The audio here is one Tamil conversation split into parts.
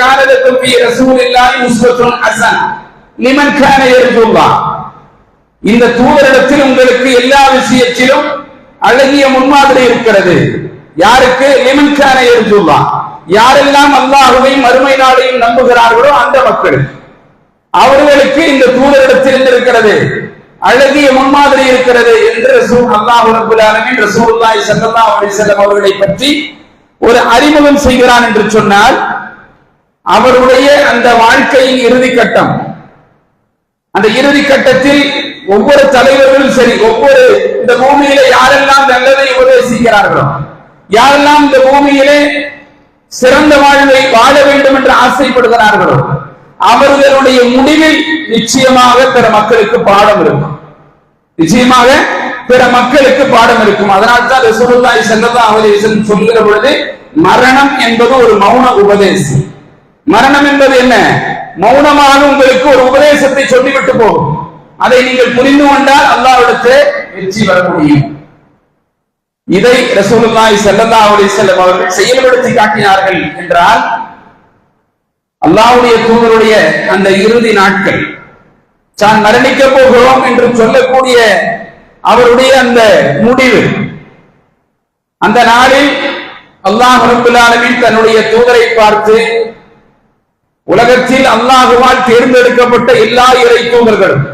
கான லக்கும் ஃபீ ரசூலில்லாஹி உஸ்வத்துன் ஹஸனா லிமன் கான யர்ஜுல்லாஹ். இந்த தூதரிடத்தில் உங்களுக்கு எல்லா விஷயத்திலும் அழகிய முன்மாதிரி இருக்கிறது. யாருக்கு? லிமன் கான யர்ஜுல்லாஹ், யாரெல்லாம் அல்லாஹ்வையும் மறுமை நாளையும் நம்புகிறார்களோ அந்த மக்களுக்கு, அவர்களுக்கு இந்த தூதரிடத்தில் இருக்கிறது அழகிய முன்மாதிரி இருக்கிறது என்று அல்லாஹ் ரப்பல் ஆலமீன் ரசூலுல்லாஹி ஸல்லல்லாஹு அலைஹி வஸல்லம் அவர்களை பற்றி ஒரு அறிமுகம் செய்கிறான் என்று சொன்னால், அவருடைய அந்த வாழ்க்கையின் இறுதி கட்டம், அந்த இறுதி கட்டத்தில் ஒவ்வொரு தலைவர்களும் சரி, ஒவ்வொரு இந்த பூமியிலே யாரெல்லாம் நல்லதை உபதேசிக்கிறார்களோ, யாரெல்லாம் இந்த பூமியிலே சிறந்த வாழ்வை வாழ வேண்டும் என்று ஆசைப்படுகிறார்களோ, அவர்களுடைய முடிவில் நிச்சயமாக பிற மக்களுக்கு பாடம் இருக்கும். நிச்சயமாக பிற மக்களுக்கு பாடம் இருக்கும். அதனால் தான் ரசூலுல்லாஹி ஸல்லல்லாஹு அலைஹி வஸல்லம் சொல்கிற பொழுது மரணம் என்பது ஒரு மௌன உபதேசம். மரணம் என்பது என்ன? மௌனமாக உங்களுக்கு ஒரு உபதேசத்தை சொல்லிவிட்டு போகும். அதை நீங்கள் புரிந்து கொண்டால் அல்லாஹ்விடத்தே வெற்றி பெற முடியும். இதை ரசூலுல்லாஹி ஸல்லல்லாஹு அலைஹி வஸல்லம் அவர்கள் செயல்படுத்தி காட்டினார்கள் என்றால், அல்லாஹ்வுடைய தூதருடைய அந்த இறுதி நாட்கள், தான் மரணிக்க போகிறோம் என்று சொல்லக்கூடிய அவருடைய அந்த முடிவு, அந்த நாளில் அல்லாஹ் ரப்பல் ஆலமீன் தன்னுடைய தூதரை பார்த்து, உலகத்தில் அல்லாஹ்வால் தேர்ந்தெடுக்கப்பட்ட எல்லா இறை தூதர்களும்,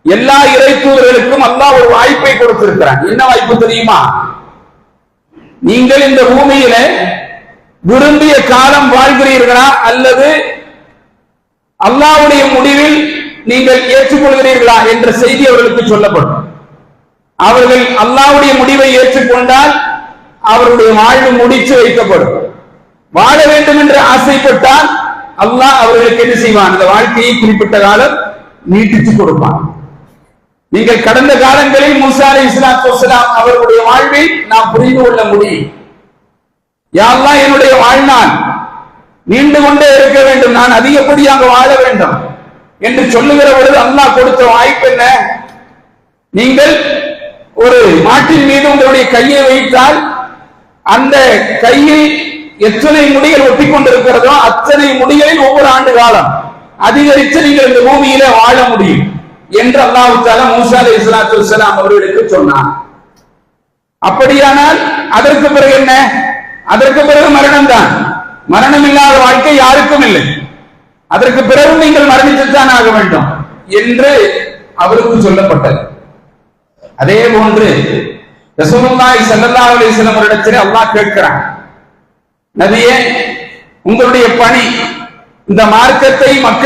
எல்லா இறை தூதர்களுக்கும் அல்லாஹ் ஒரு வாய்ப்பை கொடுத்திருக்கிறான். என்ன வாய்ப்பு தெரியுமா? நீங்கள் இந்த பூமியில விரும்பிய காலம் வாழ்கிறீர்களா அல்லது அல்லாஹ்வுடைய முடிவில் நீங்கள் ஏற்றுக்கொள்கிறீர்களா என்ற செய்தி அவர்களுக்கு சொல்லப்படும். அவர்கள் அல்லாஹ்வுடைய முடிவை ஏற்றுக்கொண்டால் அவருடைய வாழ்வு முடிச்சு வைக்கப்படும். வாழ வேண்டும் என்று ஆசைப்பட்டால் அல்லாஹ் அவர்களுக்கு என்ன செய்வான்? அந்த வாழ்க்கையை குறிப்பிட்ட காலம் நீட்டித்து கொடுப்பான். நீங்கள் கடந்த காலங்களில் மூசா அலைஹிஸ்ஸலாத்து வஸ்ஸலாம் அவர்களுடைய வாழ்வை நாம் புரிந்து கொள்ள முடியும். யா அல்லாஹ், என்னுடைய வாழ்நாள் நீண்டு கொண்டே இருக்க வேண்டும், நான் அதிகப்படியாக வாழ வேண்டும் என்று சொல்லுகிற பொழுது அல்லாஹ் கொடுத்த வாய்ப்பு என்ன? நீங்கள் ஒரு மாட்டின் மீது உங்களுடைய கையை வைத்தால் அந்த கையில் எத்தனை முடிகள் ஒட்டி கொண்டிருக்கிறதோ அத்தனை முடிகளில் ஒவ்வொரு ஆண்டு காலம் அதிகரித்து நீங்கள் இந்த பூமியில வாழ முடியும் என்று அல்லாஹ் தஆலா மூசா அலைஹிஸ்ஸலாத்து வஸ்ஸலாம் அவர்களுக்கு சொன்னார். அப்படியானால் அதற்கு பிறகு என்ன? அதற்கு பிறகு மரணம் தான். மரணம் இல்லாத வாழ்க்கை யாருக்கும் இல்லை. அதற்கு பிறகு நீங்கள் மரணித்துத்தான் ஆக வேண்டும் என்று அவருக்கு சொல்லப்பட்டது. அதே போன்று ரசூலுல்லாஹி ஸல்லல்லாஹு அலைஹி வஸல்லம் அவரிடத்தில் அல்லாஹ் கேட்கிறான், நபியே, உங்களுடைய பணி இந்த மார்க்கத்தை மக்கள்